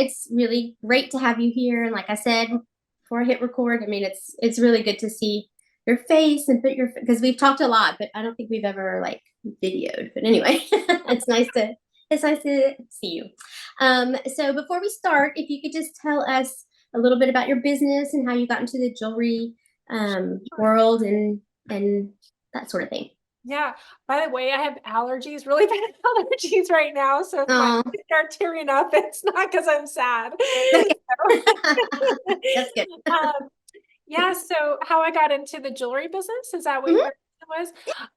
It's really great to have you here. And like I said, before I hit record, I mean, it's really good to see your face and put your, because we've talked a lot, but I don't think we've ever like videoed. But anyway, it's nice to see you. So before we start, if you could just tell us a little bit about your business and how you got into the jewelry world and that sort of thing. Yeah. By the way, I have allergies, really bad allergies right now. So if my Oh, eyes start tearing up, it's not because I'm sad. okay. So, That's good. um, yeah. So how I got into the jewelry business, is that what Mhm. your question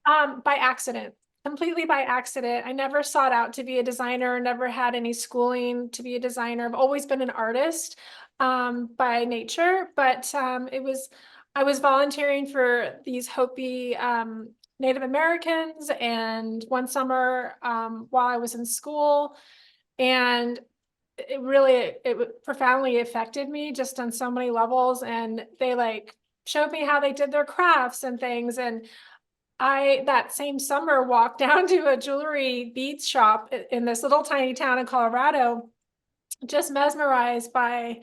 was? By accident, completely by accident. I never sought out to be a designer, never had any schooling to be a designer. I've always been an artist, by nature, but I was volunteering for these Hopi Native Americans, and one summer while I was in school, and it profoundly affected me just on so many levels. And they like showed me how they did their crafts and things. And I that same summer walked down to a jewelry beads shop in this little tiny town in Colorado, just mesmerized by,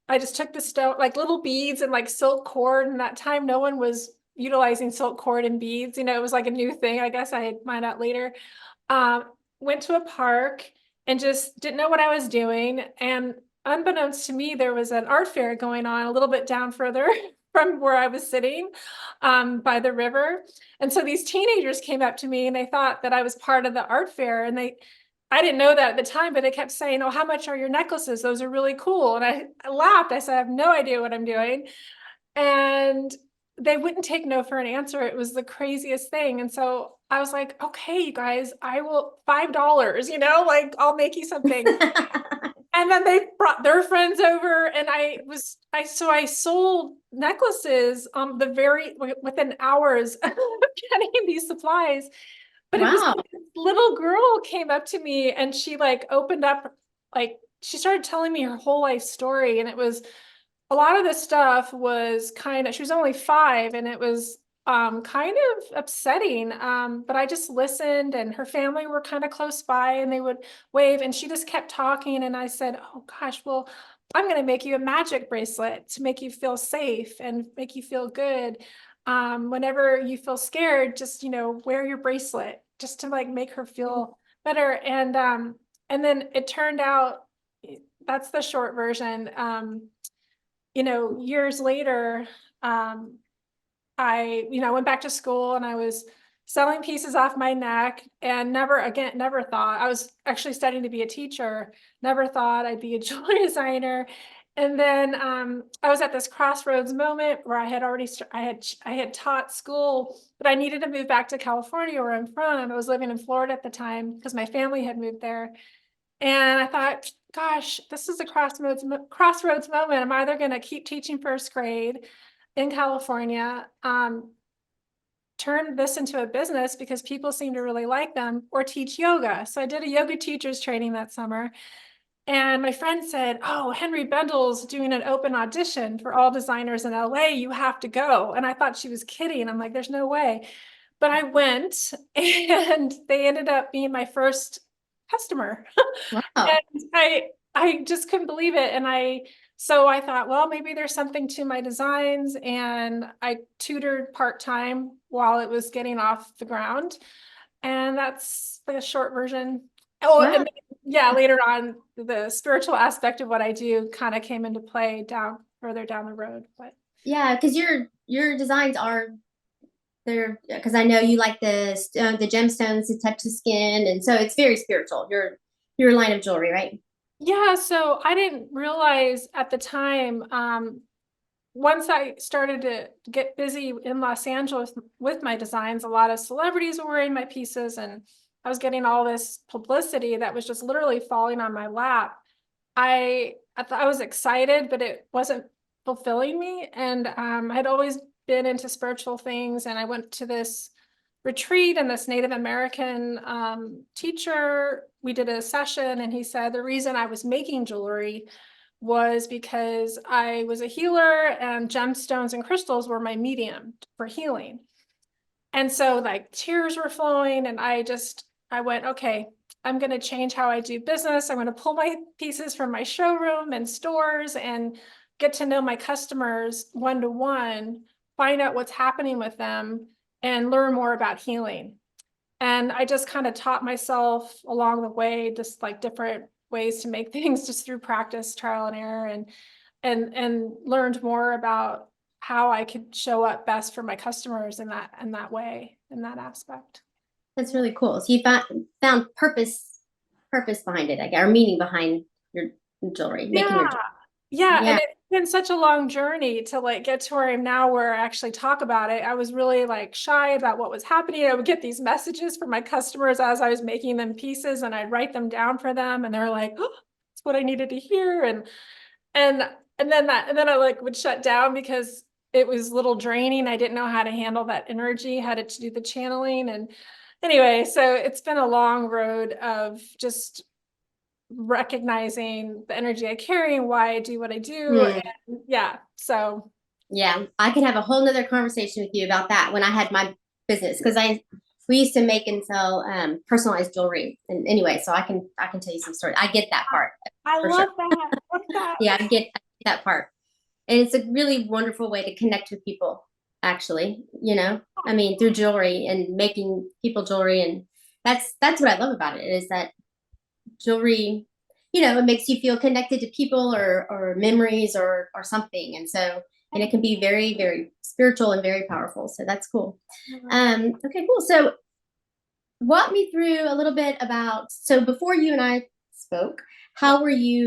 I just took the stone, like little beads and like silk cord. And that time no one was utilizing silk cord and beads. It was like a new thing. I guess I had found out later. Um, Went to a park and just didn't know what I was doing. And unbeknownst to me, there was an art fair going on a little bit down further from where I was sitting, by the river. And so these teenagers came up to me and they thought that I was part of the art fair. And I didn't know that at the time, but they kept saying, "Oh, how much are your necklaces? Those are really cool." And I laughed. I said, "I have no idea what I'm doing." And they wouldn't take no for an answer. It was the craziest thing. And so I was like, "Okay, you guys, I will $5, like I'll make you something." And then they brought their friends over, and I sold necklaces within hours of getting these supplies. But it was Wow. like this little girl came up to me and she like opened up, like she started telling me her whole life story. And it was, a lot of this stuff was kind of, she was only 5, and it was kind of upsetting. But I just listened, and her family were kind of close by and they would wave, and she just kept talking. And I said, "Oh gosh, well, I'm going to make you a magic bracelet to make you feel safe and make you feel good. Whenever you feel scared, just, wear your bracelet just to like make her feel better." And then it turned out, that's the short version. Years later, um, I went back to school and I was selling pieces off my neck, and never thought, I was actually studying to be a teacher, never thought I'd be a jewelry designer. And then I was at this crossroads moment where I had taught school, but I needed to move back to California where I'm from. I was living in Florida at the time because my family had moved there. And I thought, gosh, this is a crossroads moment. I'm either going to keep teaching first grade in California, turn this into a business because people seem to really like them, or teach yoga. So I did a yoga teacher's training that summer. And my friend said, "Oh, Henry Bendel's doing an open audition for all designers in LA. You have to go." And I thought she was kidding. I'm like, "There's no way." But I went, and they ended up being my first customer. Wow. And I just couldn't believe it. So I thought, well, maybe there's something to my designs. And I tutored part-time while it was getting off the ground. And that's like a short version. Oh, and Wow. then, yeah, later on, the spiritual aspect of what I do kind of came into play further down the road. But Yeah, because your designs are they're because I know you like the gemstones to touch the skin, and so it's very spiritual. Your line of jewelry, right? yeah, so I didn't realize at the time, once I started to get busy in Los Angeles with my designs, a lot of celebrities were wearing my pieces, and I was getting all this publicity that was just literally falling on my lap. I thought I was excited, but it wasn't fulfilling me. And I had always been into spiritual things, and I went to this retreat, and this Native American teacher, we did a session, and he said the reason I was making jewelry was because I was a healer, and gemstones and crystals were my medium for healing. And so like tears were flowing, and I went, okay, I'm going to change how I do business. I'm going to pull my pieces from my showroom and stores and get to know my customers one-to-one, find out what's happening with them, and learn more about healing. And I just kind of taught myself along the way, just like different ways to make things just through practice, trial and error, and learned more about how I could show up best for my customers in that way, in that aspect. That's really cool. So you found purpose behind it, I guess, or meaning behind your jewelry, making your Yeah. jewelry. Yeah, and Yeah. it's been such a long journey to like get to where I am now, where I actually talk about it. I was really like shy about what was happening. I would get these messages from my customers as I was making them pieces, and I'd write them down for them, and they're like, "Oh, that's what I needed to hear." And and then I like would shut down because it was a little draining. I didn't know how to handle that energy, how to do the channeling. And anyway, so it's been a long road of just recognizing the energy I carry and why I do what I do. Hmm. And yeah, so Yeah, I can have a whole nother conversation with you about that when I had my business, because we used to make and sell personalized jewelry. And anyway, so I can tell you some stories. I get that part I for sure. love that. Love that. Yeah, I get that part. And it's a really wonderful way to connect with people, actually, I mean, through jewelry and making people jewelry. And that's what I love about it, is that jewelry, it makes you feel connected to people or memories or something. And it can be very, very spiritual and very powerful. So that's cool. Okay, cool. So walk me through a little bit about, so before you and I spoke, how were you